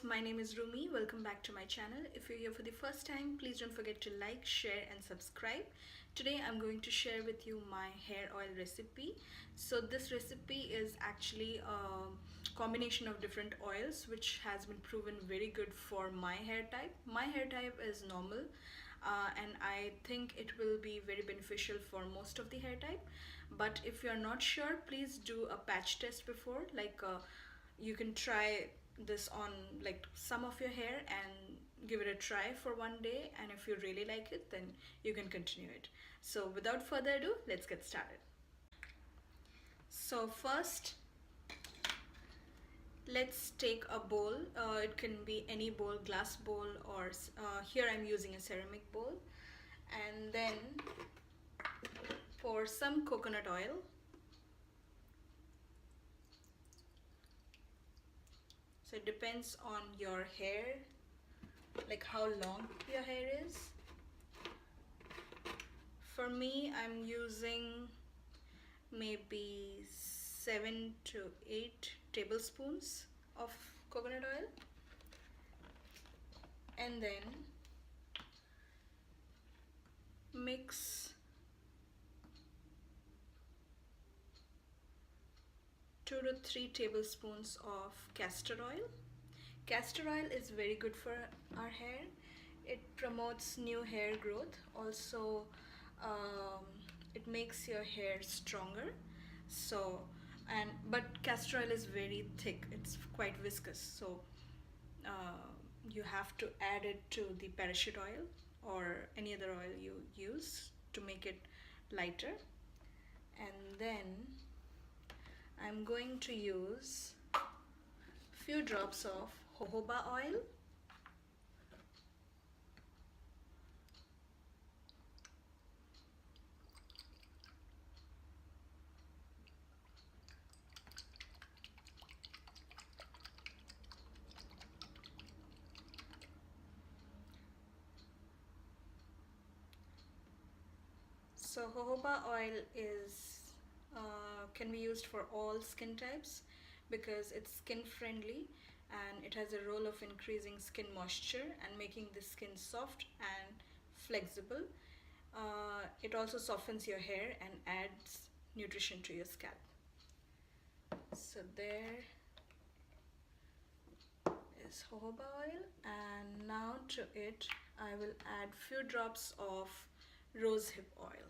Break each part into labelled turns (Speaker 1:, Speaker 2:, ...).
Speaker 1: guys, my name is Rumi. Welcome back to my channel. If you're here for the first time, please don't forget to like, share and subscribe. Today I'm going to share with you my hair oil recipe. So this recipe is actually a combination of different oils which has been proven very good for my hair type. My hair type is normal, and I think it will be very beneficial for most of the hair type. But if you're not sure, please do a patch test before, you can try this on like some of your hair and give it a try for one day, and if you really like it, then you can continue it. So without further ado, let's get started. So first, let's take a bowl. It can be any bowl, glass bowl, or here I'm using a ceramic bowl, and then pour some coconut oil. So it depends on your hair, like how long your hair is. For me, I'm using maybe 7 to 8 tablespoons of coconut oil, and then mix 2 to 3 tablespoons of castor oil. Castor oil is very good for our hair. It promotes new hair growth. Also, it makes your hair stronger. But castor oil is very thick. It's quite viscous. So you have to add it to the parachute oil or any other oil you use to make it lighter. And then I'm going to use few drops of jojoba oil. So jojoba oil can be used for all skin types because it's skin friendly, and it has a role of increasing skin moisture and making the skin soft and flexible. It also softens your hair and adds nutrition to your scalp. So there is jojoba oil, and now to it I will add few drops of rosehip oil.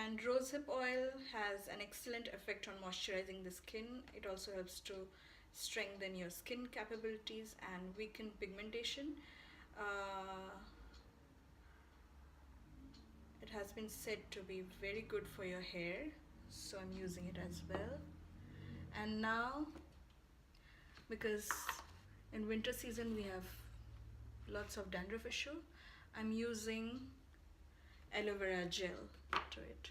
Speaker 1: And rosehip oil has an excellent effect on moisturizing the skin. It also helps to strengthen your skin capabilities and weaken pigmentation. It has been said to be very good for your hair, so I'm using it as well. And now, because in winter season we have lots of dandruff issue, I'm using aloe vera gel to it.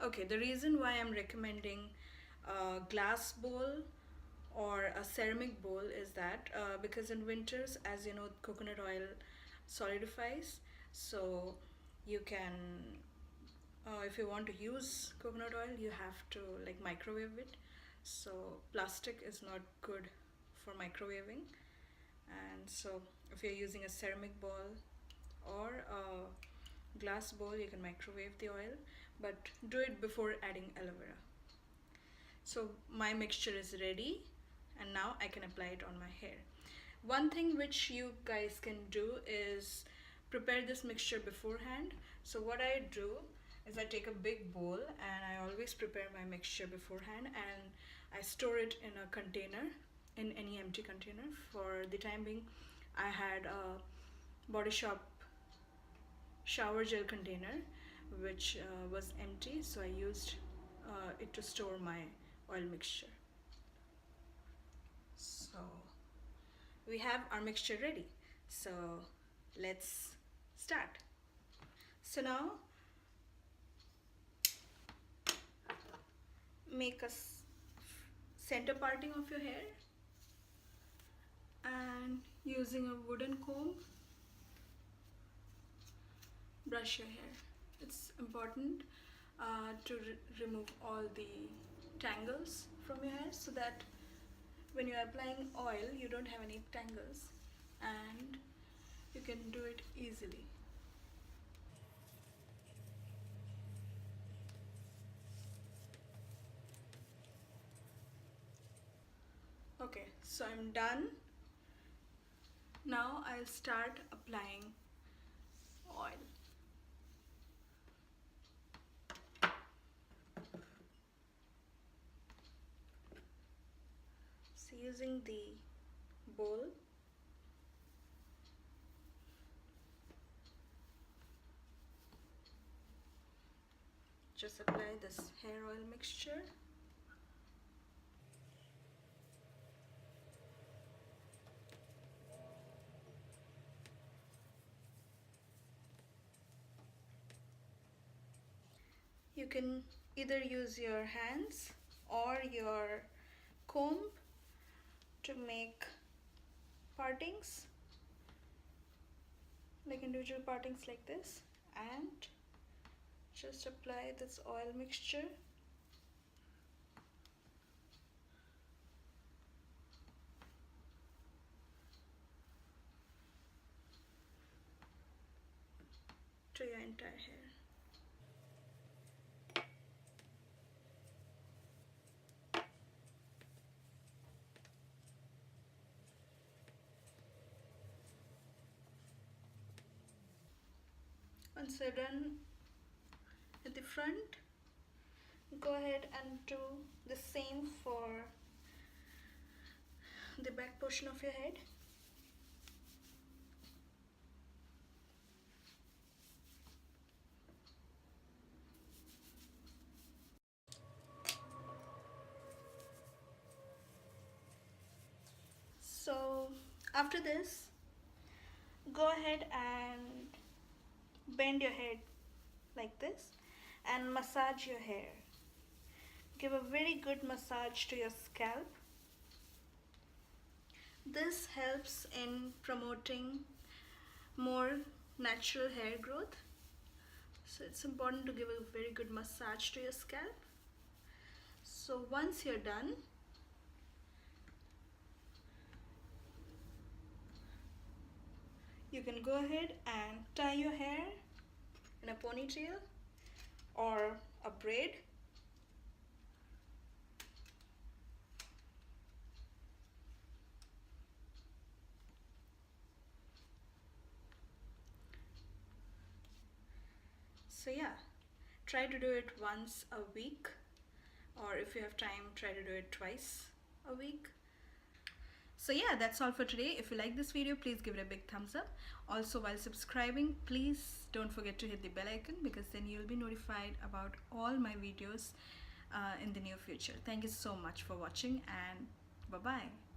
Speaker 1: Okay, the reason why I'm recommending a glass bowl or a ceramic bowl is that because in winters, as you know, coconut oil solidifies, so you can if you want to use coconut oil, you have to like microwave it. So plastic is not good for microwaving, and so if you're using a ceramic bowl or a glass bowl, you can microwave the oil, but do it before adding aloe vera. So my mixture is ready, and now I can apply it on my hair. One thing which you guys can do is prepare this mixture beforehand. So what I do is I take a big bowl and I always prepare my mixture beforehand, and I store it in a container, in any empty container. For the time being, I had a Body Shop shower gel container which was empty, so I used it to store my oil mixture. So we have our mixture ready, so let's start. So now make a center parting of your hair, And using a wooden comb, brush your hair. It's important to remove all the tangles from your hair, so that when you're applying oil you don't have any tangles and you can do it easily. Okay, so I'm done. Now I'll start applying oil. So using the bowl, just apply this hair oil mixture. You can either use your hands or your comb to make partings, like individual partings like this, and just apply this oil mixture. To your entire hair. Once you're done at the front, go ahead and do the same for the back portion of your head. So after this, go ahead and bend your head like this and massage your hair. Give a very good massage to your scalp. This helps in promoting more natural hair growth. So it's important to give a very good massage to your scalp. So once you're done, you can go ahead and tie your hair in a ponytail or a braid. So yeah, try to do it once a week, or if you have time, try to do it twice a week. So yeah, that's all for today. If you like this video, please give it a big thumbs up. Also, while subscribing, please don't forget to hit the bell icon, because then you'll be notified about all my videos in the near future. Thank you so much for watching, and bye bye.